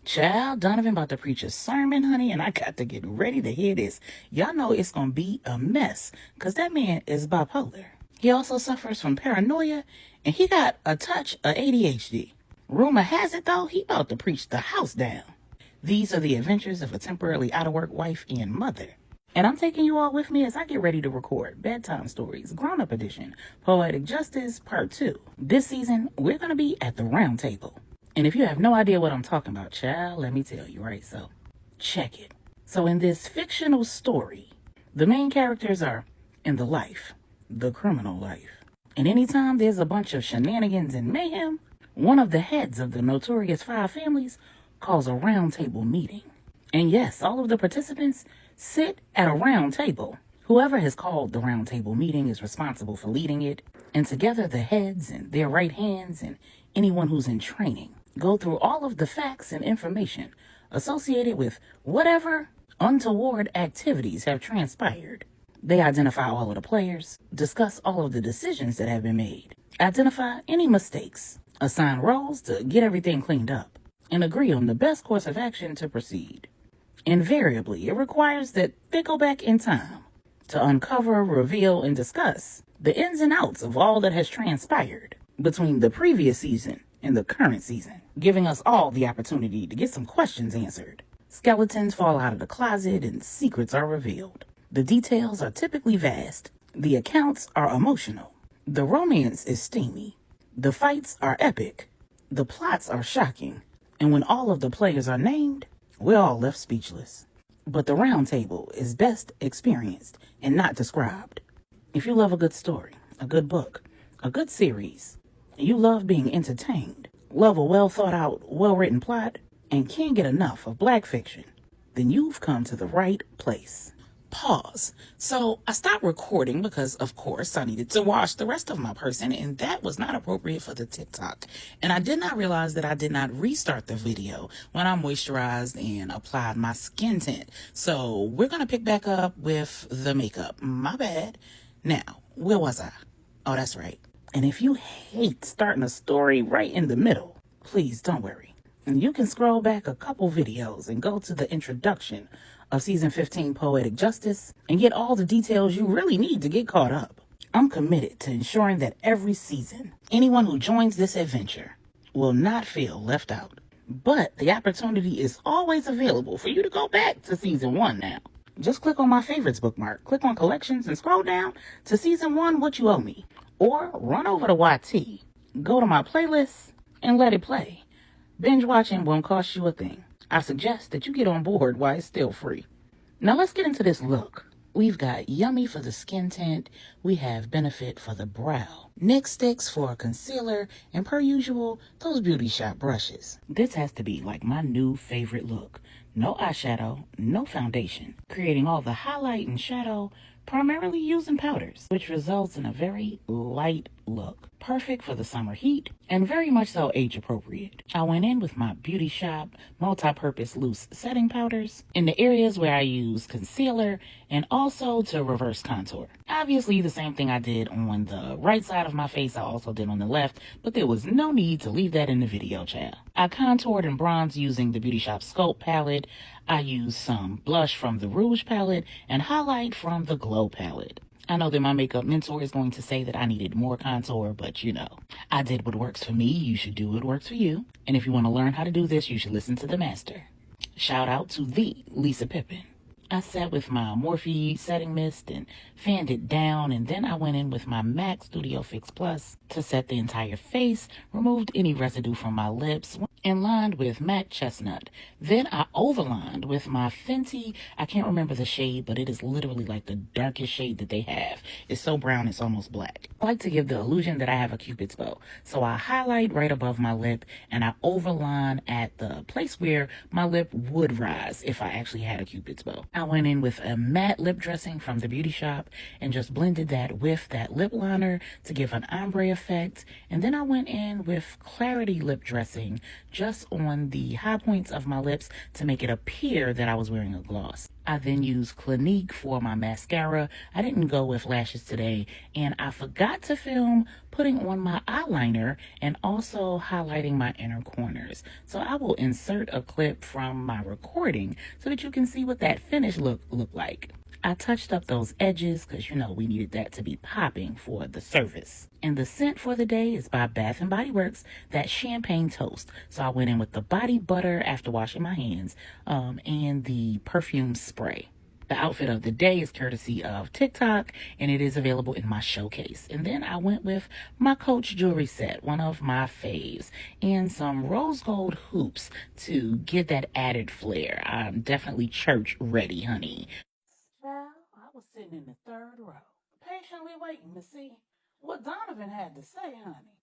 Child, Donovan about to preach a sermon, honey, and I got to get ready to hear this. Y'all know it's going to be a mess, because that man is bipolar. He also suffers from paranoia, and he got a touch of ADHD. Rumor has it, though, he about to preach the house down. These are the adventures of a temporarily out-of-work wife and mother. And I'm taking you all with me as I get ready to record Bedtime Stories, Grown-Up Edition, Poetic Justice, Part 2. This season, we're going to be at the round table. And if you have no idea what I'm talking about, child, let me tell you, right? So, check it. So in this fictional story, the main characters are in the life, the criminal life. And anytime there's a bunch of shenanigans and mayhem, one of the heads of the notorious 5 families calls a round table meeting. And yes, all of the participants sit at a round table. Whoever has called the round table meeting is responsible for leading it. And together the heads and their right hands and anyone who's in training go through all of the facts and information associated with whatever untoward activities have transpired. They identify all of the players, discuss all of the decisions that have been made, identify any mistakes, assign roles to get everything cleaned up, and agree on the best course of action to proceed. Invariably, it requires that they go back in time to uncover, reveal, and discuss the ins and outs of all that has transpired between the previous season and the current season, giving us all the opportunity to get some questions answered. Skeletons fall out of the closet and secrets are revealed. The details are typically vast. The accounts are emotional. The romance is steamy. The fights are epic. The plots are shocking. And when all of the players are named, we're all left speechless. But the round table is best experienced and not described. If you love a good story, a good book, a good series, you love being entertained, love a well-thought-out, well-written plot, and can't get enough of Black fiction, then you've come to the right place. Pause. So I stopped recording because, of course, I needed to wash the rest of my person, and that was not appropriate for the TikTok. And I did not realize that I did not restart the video when I moisturized and applied my skin tint. So we're going to pick back up with the makeup. My bad. Now, where was I? Oh, that's right. And if you hate starting a story right in the middle, please don't worry. And you can scroll back a couple videos and go to the introduction of Season 15 Poetic Justice and get all the details you really need to get caught up. I'm committed to ensuring that every season, anyone who joins this adventure will not feel left out. But the opportunity is always available for you to go back to Season 1 now. Just click on my favorites bookmark, click on collections, and scroll down to Season 1 What You Owe Me. Or run over to YT, go to my playlist, and let it play. Binge watching won't cost you a thing. I suggest that you get on board while it's still free. Now let's get into this look. We've got Yummy for the skin tint, we have Benefit for the brow, NYX sticks for concealer, and per usual, those beauty shop brushes. This has to be like my new favorite look. No eyeshadow, no foundation, creating all the highlight and shadow, primarily using powders, which results in a very light look. Perfect for the summer heat, and very much so age appropriate. I went in with my Beauty Shop multi-purpose loose setting powders in the areas where I use concealer and also to reverse contour. Obviously the same thing I did on the right side of my face I also did on the left, but there was no need to leave that in the video, child. I contoured and bronzed using the Beauty Shop Sculpt palette. I used some blush from the Rouge palette and highlight from the Glow palette. I know that my makeup mentor is going to say that I needed more contour, but you know, I did what works for me. You should do what works for you. And if you want to learn how to do this, you should listen to the master. Shout out to the Lisa Pippen. I sat with my Morphe setting mist and fanned it down, and then I went in with my MAC Studio Fix Plus to set the entire face, removed any residue from my lips, and lined with matte chestnut. Then I overlined with my Fenty, I can't remember the shade, but it is literally like the darkest shade that they have. It's so brown, it's almost black. I like to give the illusion that I have a Cupid's bow. So I highlight right above my lip, and I overline at the place where my lip would rise if I actually had a Cupid's bow. I went in with a matte lip dressing from the Beauty Shop and just blended that with that lip liner to give an ombre effect. And then I went in with Clarity lip dressing just on the high points of my lips to make it appear that I was wearing a gloss. I then used Clinique for my mascara. I didn't go with lashes today, and I forgot to film putting on my eyeliner and also highlighting my inner corners. So I will insert a clip from my recording so that you can see what that finished look like. I touched up those edges because, you know, we needed that to be popping for the surface. And the scent for the day is by Bath & Body Works, that Champagne Toast. So I went in with the body butter after washing my hands and the perfume spray. The outfit of the day is courtesy of TikTok, and it is available in my showcase. And then I went with my Coach jewelry set, one of my faves, and some rose gold hoops to give that added flair. I'm definitely church ready, honey. Child, I was sitting in the third row, patiently waiting to see what Donovan had to say, honey.